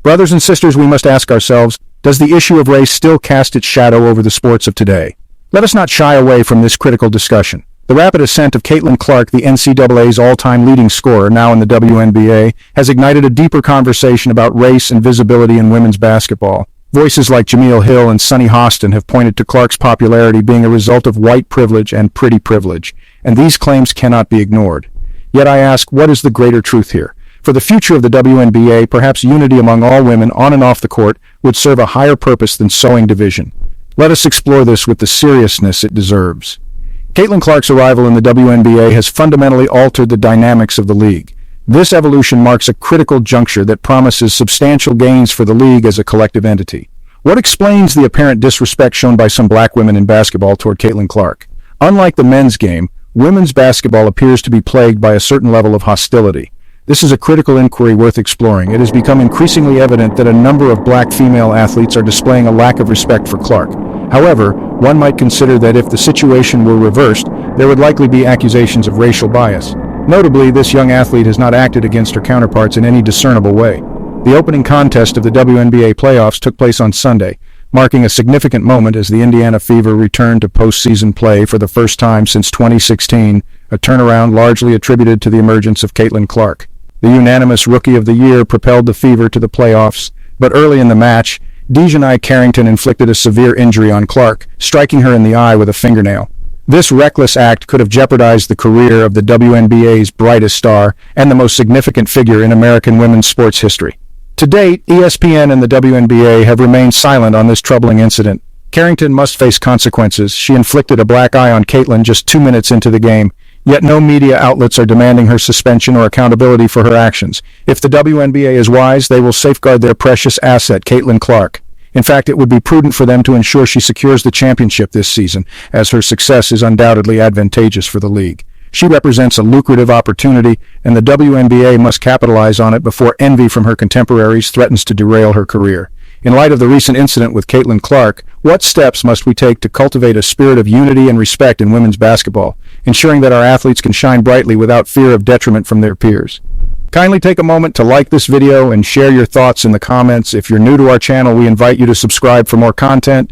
Brothers and sisters, we must ask ourselves, does the issue of race still cast its shadow over the sports of today? Let us not shy away from this critical discussion. The rapid ascent of Caitlin Clark, the NCAA's all-time leading scorer now in the WNBA, has ignited a deeper conversation about race and visibility in women's basketball. Voices like Jameel Hill and Sunny Hostin have pointed to Clark's popularity being a result of white privilege and pretty privilege, and these claims cannot be ignored. Yet I ask, what is the greater truth here? For the future of the WNBA, perhaps unity among all women on and off the court would serve a higher purpose than sowing division. Let us explore this with the seriousness it deserves. Caitlin Clark's arrival in the WNBA has fundamentally altered the dynamics of the league. This evolution marks a critical juncture that promises substantial gains for the league as a collective entity. What explains the apparent disrespect shown by some black women in basketball toward Caitlin Clark? Unlike the men's game, women's basketball appears to be plagued by a certain level of hostility. This is a critical inquiry worth exploring. It has become increasingly evident that a number of black female athletes are displaying a lack of respect for Clark. However, one might consider that if the situation were reversed, there would likely be accusations of racial bias. Notably, this young athlete has not acted against her counterparts in any discernible way. The opening contest of the WNBA playoffs took place on Sunday, marking a significant moment as the Indiana Fever returned to postseason play for the first time since 2016, a turnaround largely attributed to the emergence of Caitlin Clark. The unanimous Rookie of the Year propelled the Fever to the playoffs, but early in the match, Dijonai Carrington inflicted a severe injury on Clark, striking her in the eye with a fingernail. This reckless act could have jeopardized the career of the WNBA's brightest star and the most significant figure in American women's sports history. To date, ESPN and the WNBA have remained silent on this troubling incident. Carrington must face consequences. She inflicted a black eye on Caitlin just 2 minutes into the game, yet no media outlets are demanding her suspension or accountability for her actions. If the WNBA is wise, they will safeguard their precious asset, Caitlin Clark. In fact, it would be prudent for them to ensure she secures the championship this season, as her success is undoubtedly advantageous for the league. She represents a lucrative opportunity, and the WNBA must capitalize on it before envy from her contemporaries threatens to derail her career. In light of the recent incident with Caitlin Clark, what steps must we take to cultivate a spirit of unity and respect in women's basketball, ensuring that our athletes can shine brightly without fear of detriment from their peers? Kindly take a moment to like this video and share your thoughts in the comments. If you're new to our channel, we invite you to subscribe for more content.